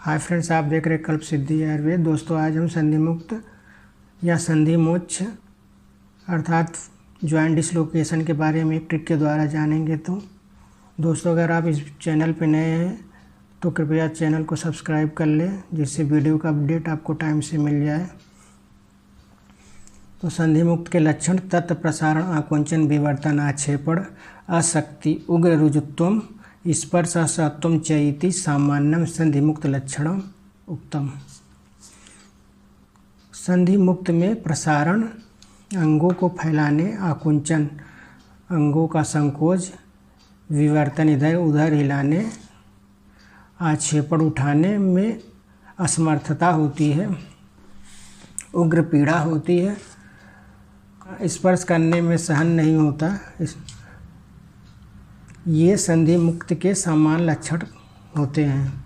Hi friends, आप देख रहे हैं कल्प सिद्धि आयुर्वेद। दोस्तों, आज हम संधि मुक्त या संधि मोक्ष अर्थात जॉइंट डिसलोकेशन के बारे में एक ट्रिक के द्वारा जानेंगे। तो दोस्तों, अगर आप इस चैनल पर नए हैं तो कृपया चैनल को सब्सक्राइब कर लें, जिससे वीडियो का अपडेट आपको टाइम से मिल जाए। तो संधि मुक्त के लक्षण: तत्व प्रसारण, आकुंचन, विवर्तन, आक्षेपण, अशक्ति, उग्र रुजुत्वम, स्पर्श असहत्वम चैति सामान्यम संधि मुक्त लक्षणम उत्तम। संधि मुक्त में प्रसारण, अंगों को फैलाने, आकुंचन, अंगों का संकोच, विवर्तन, इधर उधर हिलाने, आक्षेपण, उठाने में असमर्थता होती है, उग्र पीड़ा होती है, स्पर्श करने में सहन नहीं होता। ये संधि मुक्त के सामान्य लक्षण होते हैं।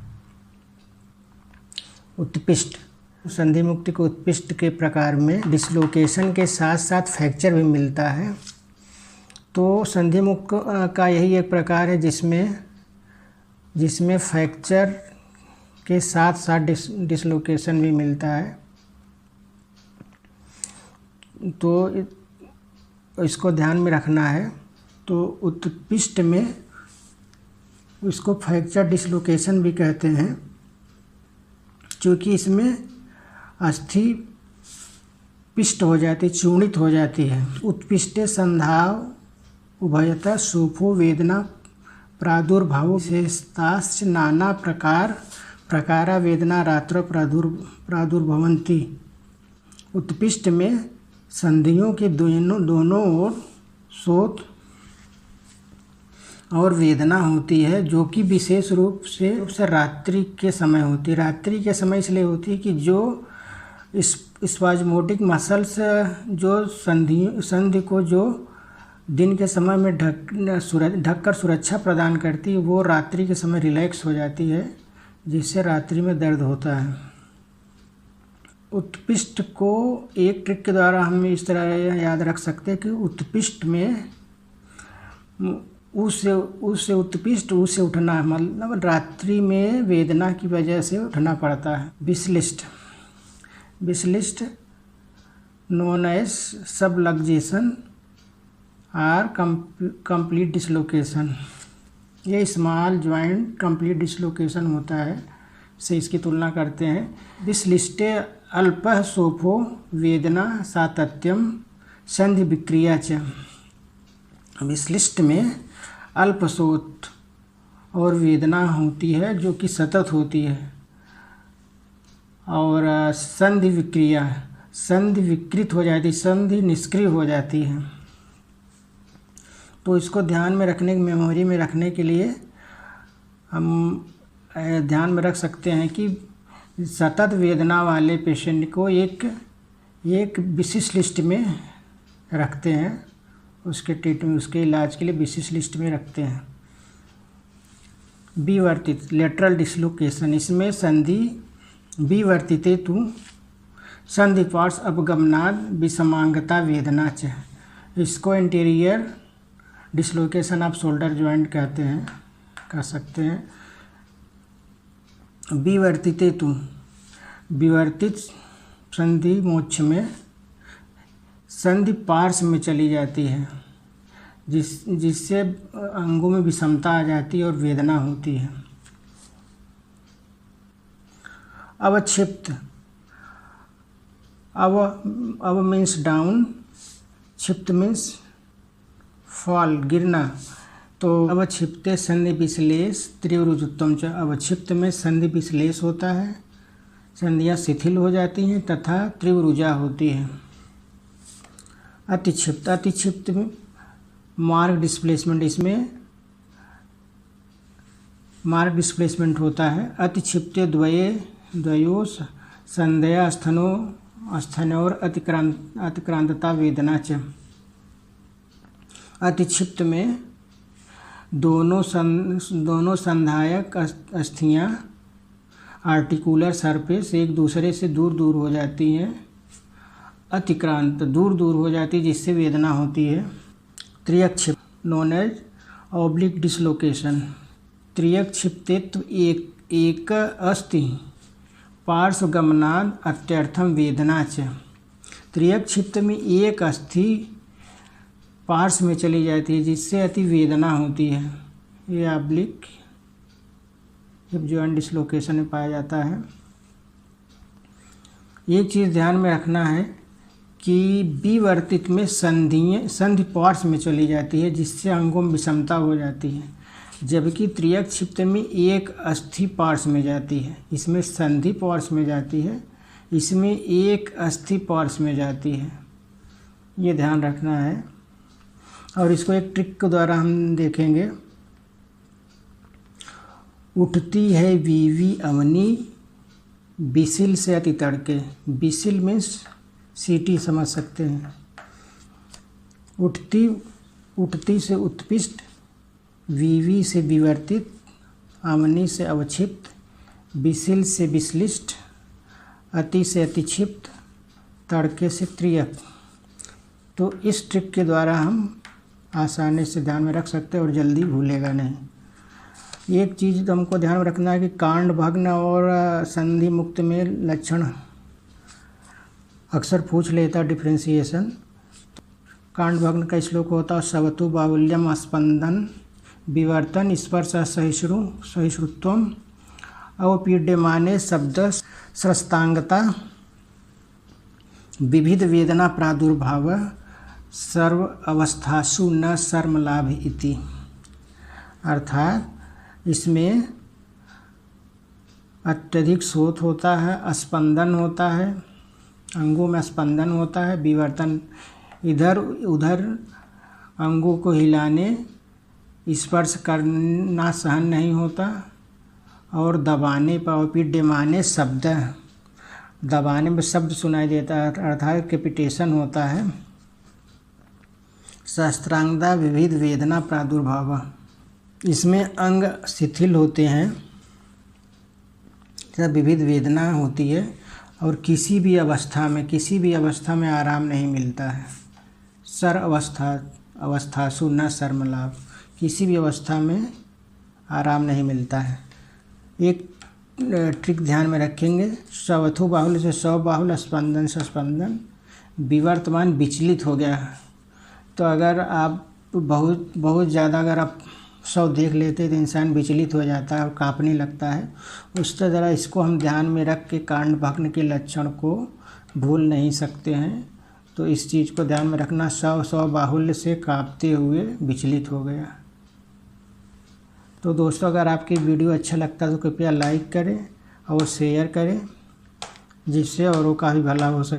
उत्पिष्ट: संधि मुक्त के उत्पिष्ट के प्रकार में डिसलोकेशन के साथ साथ फ्रैक्चर भी मिलता है। तो संधि मुक्त का यही एक प्रकार है जिसमें फ्रैक्चर के साथ साथ डिसलोकेशन भी मिलता है। तो इसको ध्यान में रखना है। तो उत्पिष्ट में इसको फ्रैक्चर डिसलोकेशन भी कहते हैं, क्योंकि इसमें अस्थि पिष्ट हो जाती, चूर्णित हो जाती है। उत्पिष्टे संधाव उभयतः सुफो वेदना प्रादुर्भाव विशेषताश्च नाना प्रकारा वेदना रात्र प्रादुर्भवन्ति। उत्पिष्ट में संधियों के दोनों ओर शोथ और वेदना होती है, जो कि विशेष रूप से रात्रि के समय होती है। रात्रि के समय इसलिए होती है कि जो स्पाज्मोटिक मसल्स जो संधि को जो दिन के समय में ढककर सुरक्षा प्रदान करती है, वो रात्रि के समय रिलैक्स हो जाती है, जिससे रात्रि में दर्द होता है। उत्पिष्ट को एक ट्रिक के द्वारा हम इस तरह याद रख सकते हैं कि उत्पिष्ट में उससे उत्पिष्ट उससे उठना, मतलब रात्रि में वेदना की वजह से उठना पड़ता है। विसलिस्ट known as subluxation or complete dislocation. ये स्मॉल जॉइंट कंप्लीट डिसलोकेशन होता है, से इसकी तुलना करते हैं। विसलिष्टे अल्पः सोफो वेदना सातत्यम संधि विक्रिया च। विसलिष्ट में अल्पशोथ और वेदना होती है, जो कि सतत होती है, और संधि विक्रिया, संधि विकृत हो जाती, संधि निष्क्रिय हो जाती है। तो इसको ध्यान में रखने, मेमोरी में रखने के लिए हम ध्यान में रख सकते हैं कि सतत वेदना वाले पेशेंट को एक विशिष्ट लिस्ट में रखते हैं, उसके ट्रीटमेंट, उसके इलाज के लिए विशिष्ट लिस्ट में रखते हैं। विवर्तित लेटरल डिसलोकेशन, इसमें संधि विवर्तिते तु संधि पार्श्व अपगमनाद विषमांगता वेदना च। इसको interior dislocation off shoulder joint कहते हैं, कह सकते हैं। विवर्तिते तु, विवर्तित संधि मोक्ष में संधि पार्श्व में चली जाती है, जिससे अंगों में विषमता आ जाती है और वेदना होती है। अवक्षिप्त, अव मीन्स डाउन, क्षिप्त मीन्स फॉल, गिरना। तो अवक्षिप्ते संधि विश्लेष तीव्र रुजुत्वम च। अवक्षिप्त में संधि विश्लेष होता है, संधियाँ शिथिल हो जाती हैं तथा तीव्र रुजा होती है। अतिक्षिप्त, अतिक्षिप्त में मार्ग डिस्प्लेसमेंट, इसमें मार्ग डिस्प्लेसमेंट होता है। अतिक्षिप्ते द्वयो संध्या स्थनोर अतिक्रांतता वेदना च। अतिक्षिप्त में दोनों संधायक अस्थियाँ आर्टिकुलर सरफेस एक दूसरे से दूर हो जाती हैं, अतिक्रांत दूर हो जाती है, जिससे वेदना होती है। त्रियक्षिप्त नोन एज ऑब्लिक डिसलोकेशन। त्रियक्षिप्तित्व एक अस्ति पार्श्वगमनाद अत्यर्थम वेदना च। त्रियक क्षिप्त में एक अस्थि पार्श्व में चली जाती है जिससे अति वेदना होती है। ये ऑब्लिक हिप जॉइंट डिसलोकेशन में पाया जाता है। ये चीज़ ध्यान में रखना है कि विवर्तित में संधि पार्श्व में चली जाती है जिससे अंगों में विषमता हो जाती है, जबकि त्रियक क्षिप्त में एक अस्थि पार्श्व में जाती है। इसमें संधि पार्श्व में जाती है, इसमें एक अस्थि पार्श्व में जाती है। ये ध्यान रखना है। और इसको एक ट्रिक के द्वारा हम देखेंगे। उठती है वीवी अवनी बिसिल से अति तड़के। बिसिल मीन्स सीटी समझ सकते हैं। उठती से उत्पिष्ट, वीवी से विवर्तित, अवनी से अवक्षिप्त, बिसिल से विश्लिष्ट, अति से अतिक्षिप्त, तड़के से त्रियक। तो इस ट्रिक के द्वारा हम आसानी से ध्यान में रख सकते हैं और जल्दी भूलेगा नहीं। एक चीज़ तो हमको ध्यान में रखना है कि कांड भग्न और संधि मुक्त में लक्षण अक्सर पूछ लेता डिफ्रेंसिएशन। कांड भग्न का श्लोक होता है सवतु बाहुल्यम स्पंदन विवर्तन स्पर्श सहिष्णुत्वम अवपीड्यमाने शब्द स्रस्तांगता विविध वेदना प्रादुर्भाव सर्व अवस्थासु न शर्म लाभ इति। अर्थात इसमें अत्यधिक शोथ होता है, स्पंदन होता है, अंगों में स्पंदन होता है, विवर्तन इधर उधर अंगों को हिलाने, स्पर्श करना सहन नहीं होता, और दबाने पर पीड्यमाने शब्द, दबाने में शब्द सुनाई देता है अर्थात कैपिटेशन होता है। सहस्त्रांगदा विविध वेदना प्रादुर्भाव, इसमें अंग शिथिल होते हैं, विविध वेदना होती है और किसी भी अवस्था में आराम नहीं मिलता है। सर अवस्थासु न शर्म लाभ, किसी भी अवस्था में आराम नहीं मिलता है। एक ट्रिक ध्यान में रखेंगे। सवथु बाहुल्य से सौ बाहुल, स्पंदन से स्पंदन, विवर्तमान विचलित हो गया। तो अगर आप बहुत ज़्यादा अगर आप 100 देख लेते तो इंसान विचलित हो जाता है और काँपने लगता है। उस तरह इसको हम ध्यान में रख के कांड भग्न के लक्षण को भूल नहीं सकते हैं। तो इस चीज़ को ध्यान में रखना। 100 बाहुल्य से काँपते हुए विचलित हो गया। तो दोस्तों अगर आपकी वीडियो अच्छा लगता है तो कृपया लाइक करें और शेयर करें, जिससे औरों का भी भला हो सके।